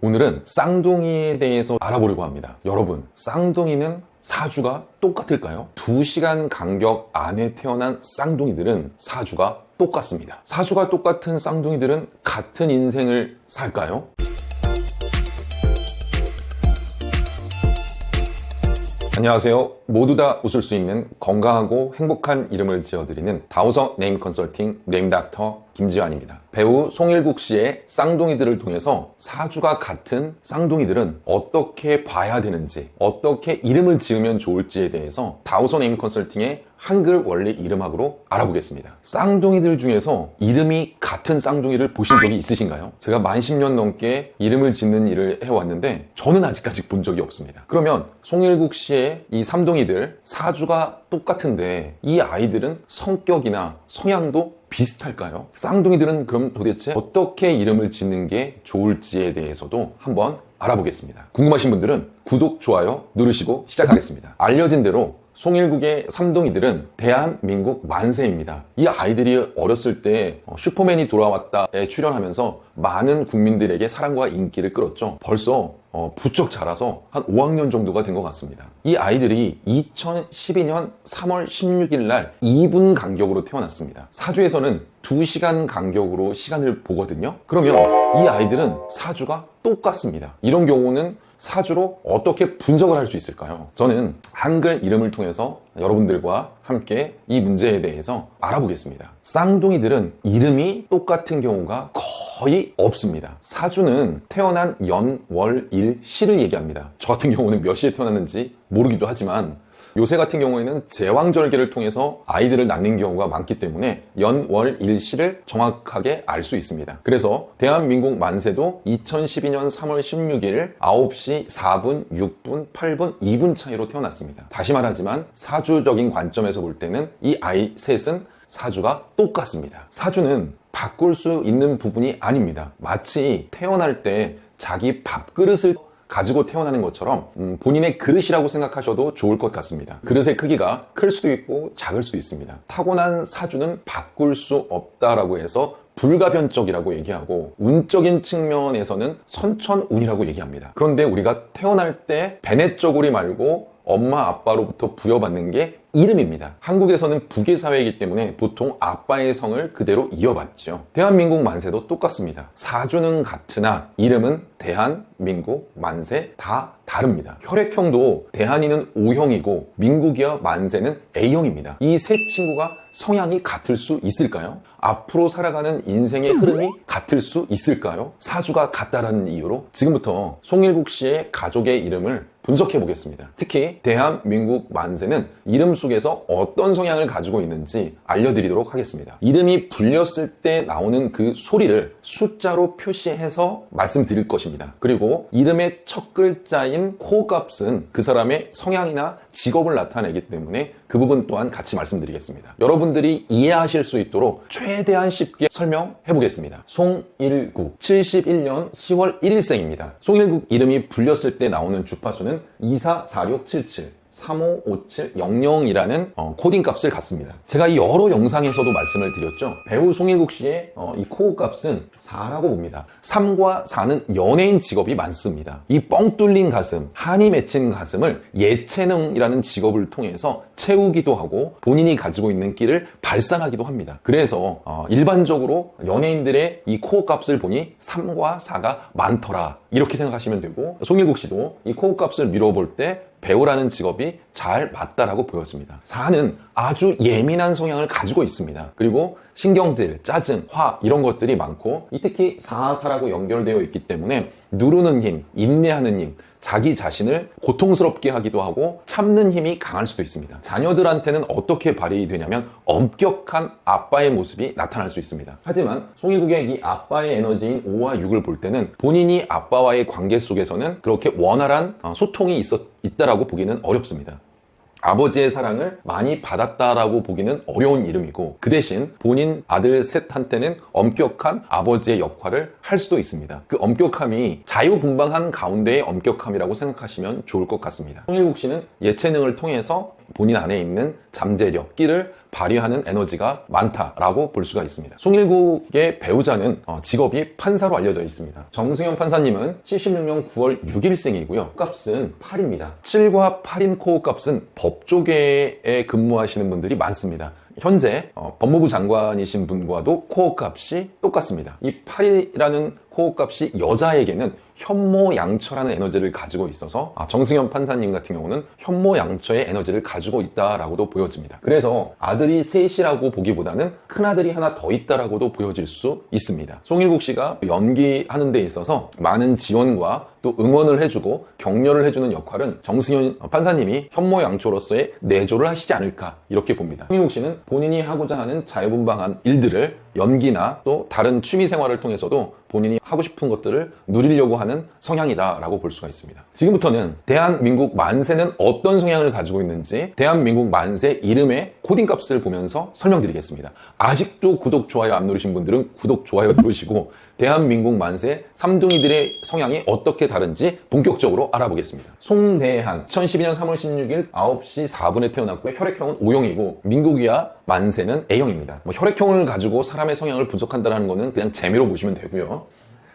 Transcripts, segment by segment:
오늘은 쌍둥이에 대해서 알아보려고 합니다. 여러분, 쌍둥이는 사주가 똑같을까요? 2시간 간격 안에 태어난 쌍둥이들은 사주가 똑같습니다. 사주가 똑같은 쌍둥이들은 같은 인생을 살까요? 안녕하세요. 모두 다 웃을 수 있는 건강하고 행복한 이름을 지어드리는 다우서 네임 컨설팅 네임 닥터 김지환입니다. 배우 송일국 씨의 쌍둥이들을 통해서 사주가 같은 쌍둥이들은 어떻게 봐야 되는지, 어떻게 이름을 지으면 좋을지에 대해서 다우서 네임 컨설팅의 한글 원리 이름학으로 알아보겠습니다. 쌍둥이들 중에서 이름이 같은 쌍둥이를 보신 적이 있으신가요? 제가 만 10년 넘게 이름을 짓는 일을 해왔는데 저는 아직까지 본 적이 없습니다. 그러면 송일국 씨의 이 삼둥이들 사주가 똑같은데 이 아이들은 성격이나 성향도 비슷할까요? 쌍둥이들은 그럼 도대체 어떻게 이름을 짓는 게 좋을지에 대해서도 한번 알아보겠습니다. 궁금하신 분들은 구독, 좋아요 누르시고 시작하겠습니다. 알려진 대로 송일국의 삼둥이들은 대한민국 만세입니다. 이 아이들이 어렸을 때 슈퍼맨이 돌아왔다에 출연하면서 많은 국민들에게 사랑과 인기를 끌었죠. 벌써 부쩍 자라서 한 5학년 정도가 된 것 같습니다. 이 아이들이 2012년 3월 16일 날 2분 간격으로 태어났습니다. 사주에서는 2시간 간격으로 시간을 보거든요. 그러면 이 아이들은 사주가 똑같습니다. 이런 경우는 사주로 어떻게 분석을 할 수 있을까요? 저는 한글 이름을 통해서 여러분들과 함께 이 문제에 대해서 알아보겠습니다. 쌍둥이들은 이름이 똑같은 경우가 거의 없습니다. 사주는 태어난 연, 월, 일, 시를 얘기합니다. 저 같은 경우는 몇 시에 태어났는지 모르기도 하지만 요새 같은 경우에는 제왕절개를 통해서 아이들을 낳는 경우가 많기 때문에 연, 월, 일, 시를 정확하게 알 수 있습니다. 그래서 대한민국 만세도 2012년 3월 16일 9시 4분, 6분, 8분, 2분 차이로 태어났습니다. 다시 말하지만 사주적인 관점에서 볼 때는 이 아이 셋은 사주가 똑같습니다. 사주는 바꿀 수 있는 부분이 아닙니다. 마치 태어날 때 자기 밥그릇을 가지고 태어나는 것처럼 본인의 그릇이라고 생각하셔도 좋을 것 같습니다. 그릇의 크기가 클 수도 있고 작을 수도 있습니다. 타고난 사주는 바꿀 수 없다라고 해서 불가변적이라고 얘기하고 운적인 측면에서는 선천운이라고 얘기합니다. 그런데 우리가 태어날 때 베네쩌고리 말고 엄마 아빠로부터 부여받는 게 이름입니다. 한국에서는 부계 사회이기 때문에 보통 아빠의 성을 그대로 이어받죠. 대한민국 만세도 똑같습니다. 사주는 같으나 이름은 대한민국 만세 다 다릅니다. 혈액형도 대한이는 O형이고 민국이와 만세는 A형입니다. 이 세 친구가 성향이 같을 수 있을까요? 앞으로 살아가는 인생의 흐름이 같을 수 있을까요? 사주가 같다라는 이유로 지금부터 송일국 씨의 가족의 이름을 분석해 보겠습니다. 특히 대한민국 만세는 이름 속에서 어떤 성향을 가지고 있는지 알려드리도록 하겠습니다. 이름이 불렸을 때 나오는 그 소리를 숫자로 표시해서 말씀드릴 것입니다. 그리고 이름의 첫 글자인 코값은 그 사람의 성향이나 직업을 나타내기 때문에 그 부분 또한 같이 말씀드리겠습니다. 여러분들이 이해하실 수 있도록 최대한 쉽게 설명해 보겠습니다. 송일국, 71년 10월 1일생입니다. 송일국 이름이 불렸을 때 나오는 주파수는 244677 355700이라는 코딩 값을 갖습니다. 제가 여러 영상에서도 말씀을 드렸죠. 배우 송일국 씨의 이 코어 값은 4라고 봅니다. 3과 4는 연예인 직업이 많습니다. 이 뻥 뚫린 가슴, 한이 맺힌 가슴을 예체능이라는 직업을 통해서 채우기도 하고 본인이 가지고 있는 끼를 발산하기도 합니다. 그래서 일반적으로 연예인들의 이 코어 값을 보니 3과 4가 많더라 이렇게 생각하시면 되고, 송일국 씨도 이 코어 값을 미뤄볼 때 배우라는 직업이 잘 맞다라고 보였습니다. 4는 아주 예민한 성향을 가지고 있습니다. 그리고 신경질, 짜증, 화 이런 것들이 많고, 특히 4사라고 연결되어 있기 때문에 누르는 힘, 인내하는 힘, 자기 자신을 고통스럽게 하기도 하고 참는 힘이 강할 수도 있습니다. 자녀들한테는 어떻게 발휘되냐면 엄격한 아빠의 모습이 나타날 수 있습니다. 하지만 송일국의 이 아빠의 에너지인 5와 6을 볼 때는 본인이 아빠와의 관계 속에서는 그렇게 원활한 소통이 있다라고 보기는 어렵습니다. 아버지의 사랑을 많이 받았다라고 보기는 어려운 이름이고, 그 대신 본인 아들 셋한테는 엄격한 아버지의 역할을 할 수도 있습니다. 그 엄격함이 자유분방한 가운데의 엄격함이라고 생각하시면 좋을 것 같습니다. 송일국 씨는 예체능을 통해서 본인 안에 있는 잠재력, 끼를 발휘하는 에너지가 많다라고 볼 수가 있습니다. 송일국의 배우자는 직업이 판사로 알려져 있습니다. 정승현 판사님은 76년 9월 6일생이고요. 값은 8입니다. 7과 8인 코어 값은 법조계에 근무하시는 분들이 많습니다. 현재 법무부 장관이신 분과도 코어 값이 똑같습니다. 이 8이라는 코어 값이 여자에게는 현모양처라는 에너지를 가지고 있어서 정승현 판사님 같은 경우는 현모양처의 에너지를 가지고 있다라고도 보여집니다. 그래서 아들이 셋이라고 보기보다는 큰아들이 하나 더 있다라고도 보여질 수 있습니다. 송일국 씨가 연기하는 데 있어서 많은 지원과 또 응원을 해주고 격려를 해주는 역할은 정승현 판사님이 현모양처로서의 내조를 하시지 않을까 이렇게 봅니다. 송일국 씨는 본인이 하고자 하는 자유분방한 일들을 연기나 또 다른 취미 생활을 통해서도 본인이 하고 싶은 것들을 누리려고 하는 성향이다라고 볼 수가 있습니다. 지금부터는 대한민국 만세는 어떤 성향을 가지고 있는지 대한민국 만세 이름의 코딩 값을 보면서 설명드리겠습니다. 아직도 구독, 좋아요 안 누르신 분들은 구독, 좋아요 누르시고 대한민국 만세 쌈둥이들의 성향이 어떻게 다른지 본격적으로 알아보겠습니다. 송대한 2012년 3월 16일 9시 4분에 태어났고요. 혈액형은 O형이고 민국이와 만세는 A형입니다. 혈액형을 가지고 사람의 성향을 분석한다는 거는 그냥 재미로 보시면 되고요.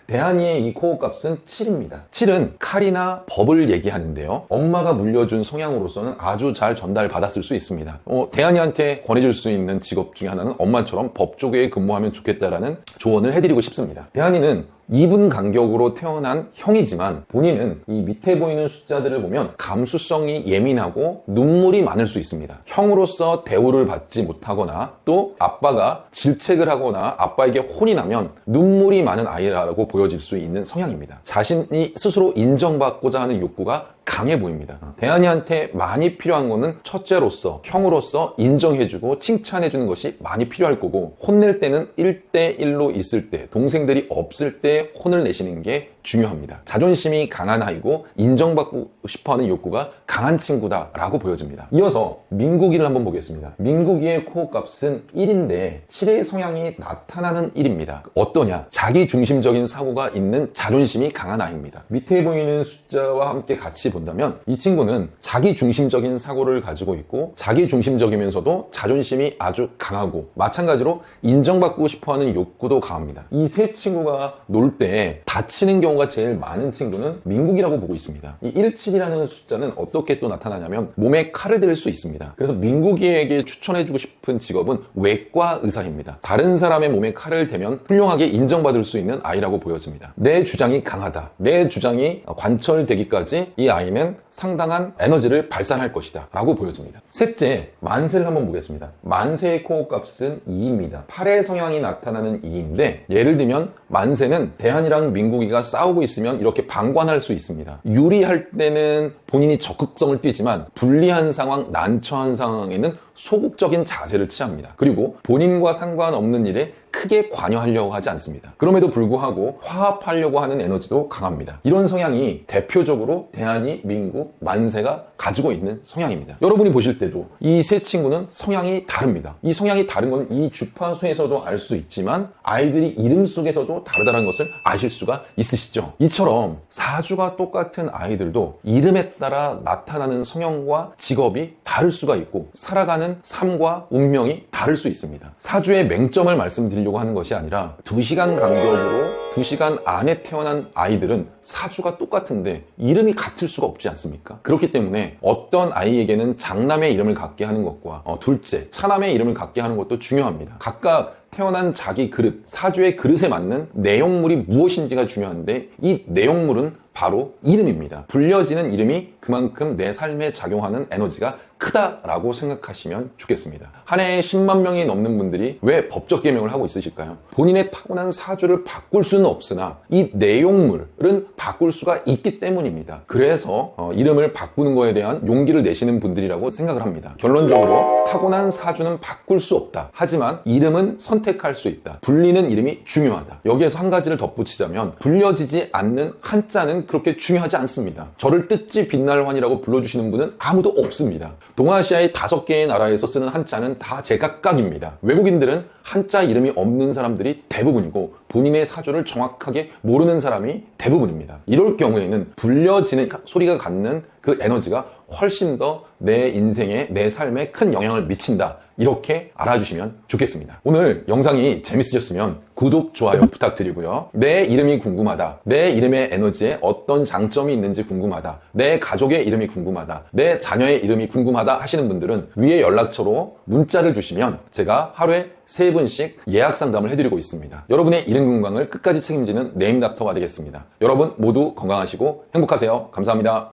대한이의 이 코어 값은 7입니다. 7은 칼이나 법을 얘기하는데요. 엄마가 물려준 성향으로서는 아주 잘 전달받았을 수 있습니다. 대한이한테 권해줄 수 있는 직업 중에 하나는 엄마처럼 법 쪽에 근무하면 좋겠다라는 조언을 해드리고 싶습니다. 대한이는 2분 간격으로 태어난 형이지만 본인은 이 밑에 보이는 숫자들을 보면 감수성이 예민하고 눈물이 많을 수 있습니다. 형으로서 대우를 받지 못하거나 또 아빠가 질책을 하거나 아빠에게 혼이 나면 눈물이 많은 아이라고 보여질 수 있는 성향입니다. 자신이 스스로 인정받고자 하는 욕구가 강해 보입니다. 대한이한테 많이 필요한 거는 첫째로서, 형으로서 인정해주고 칭찬해주는 것이 많이 필요할 거고 혼낼 때는 1대1로 있을 때, 동생들이 없을 때 혼을 내시는 게 중요합니다. 자존심이 강한 아이고 인정받고 싶어하는 욕구가 강한 친구다라고 보여집니다. 이어서 민국이를 한번 보겠습니다. 민국이의 코어 값은 1인데 7의 성향이 나타나는 1입니다. 어떠냐? 자기중심적인 사고가 있는 자존심이 강한 아이입니다. 밑에 보이는 숫자와 함께 같이 본다면 이 친구는 자기중심적인 사고를 가지고 있고 자기중심적이면서도 자존심이 아주 강하고 마찬가지로 인정받고 싶어하는 욕구도 강합니다. 이 세 친구가 놀 때 다치는 경우가 제일 많은 친구는 민국이라고 보고 있습니다. 이 17이라는 숫자는 어떻게 또 나타나냐면 몸에 칼을 댈 수 있습니다. 그래서 민국이에게 추천해주고 싶은 직업은 외과 의사입니다. 다른 사람의 몸에 칼을 대면 훌륭하게 인정받을 수 있는 아이라고 보여집니다. 내 주장이 강하다. 내 주장이 관철되기까지 이 아이는 상당한 에너지를 발산할 것이다 라고 보여집니다. 셋째, 만세를 한번 보겠습니다. 만세의 코어 값은 2입니다. 8의 성향이 나타나는 2인데 예를 들면 만세는 대한이랑 민국이가 싸우고 있으면 이렇게 방관할 수 있습니다. 유리할 때는 본인이 적극성을 띠지만 불리한 상황, 난처한 상황에는 소극적인 자세를 취합니다. 그리고 본인과 상관없는 일에 크게 관여하려고 하지 않습니다. 그럼에도 불구하고 화합하려고 하는 에너지도 강합니다. 이런 성향이 대표적으로 대한이, 민국, 만세가 가지고 있는 성향입니다. 여러분이 보실 때도 이 세 친구는 성향이 다릅니다. 이 성향이 다른 건 이 주파수에서도 알 수 있지만 아이들이 이름 속에서도 다르다는 것을 아실 수가 있으시죠? 이처럼 사주가 똑같은 아이들도 이름에 따라 나타나는 성향과 직업이 다를 수가 있고 살아가는 삶과 운명이 다를 수 있습니다. 사주의 맹점을 말씀드리려고 하는 것이 아니라 2시간 간격으로 2시간 안에 태어난 아이들은 사주가 똑같은데 이름이 같을 수가 없지 않습니까? 그렇기 때문에 어떤 아이에게는 장남의 이름을 갖게 하는 것과 둘째, 차남의 이름을 갖게 하는 것도 중요합니다. 각각 태어난 자기 그릇, 사주의 그릇에 맞는 내용물이 무엇인지가 중요한데 이 내용물은 바로 이름입니다. 불려지는 이름이 그만큼 내 삶에 작용하는 에너지가 크다라고 생각하시면 좋겠습니다. 한 해에 10만 명이 넘는 분들이 왜 법적 개명을 하고 있으실까요? 본인의 타고난 사주를 바꿀 수는 없으나 이 내용물은 바꿀 수가 있기 때문입니다. 그래서 이름을 바꾸는 거에 대한 용기를 내시는 분들이라고 생각을 합니다. 결론적으로 타고난 사주는 바꿀 수 없다. 하지만 이름은 선택할 수 있다. 불리는 이름이 중요하다. 여기에서 한 가지를 덧붙이자면 불려지지 않는 한자는 그렇게 중요하지 않습니다. 저를 뜻지 빛날환이라고 불러주시는 분은 아무도 없습니다. 동아시아의 5개의 나라에서 쓰는 한자는 다 제각각입니다. 외국인들은 한자 이름이 없는 사람들이 대부분이고 본인의 사주를 정확하게 모르는 사람이 대부분입니다. 이럴 경우에는 불려지는 소리가 갖는 그 에너지가 훨씬 더 내 인생에, 내 삶에 큰 영향을 미친다. 이렇게 알아주시면 좋겠습니다. 오늘 영상이 재밌으셨으면 구독, 좋아요 부탁드리고요. 내 이름이 궁금하다. 내 이름의 에너지에 어떤 장점이 있는지 궁금하다. 내 가족의 이름이 궁금하다. 내 자녀의 이름이 궁금하다 하시는 분들은 위에 연락처로 문자를 주시면 제가 하루에 3분씩 예약 상담을 해드리고 있습니다. 여러분의 이름 건강을 끝까지 책임지는 네임닥터가 되겠습니다. 여러분 모두 건강하시고 행복하세요. 감사합니다.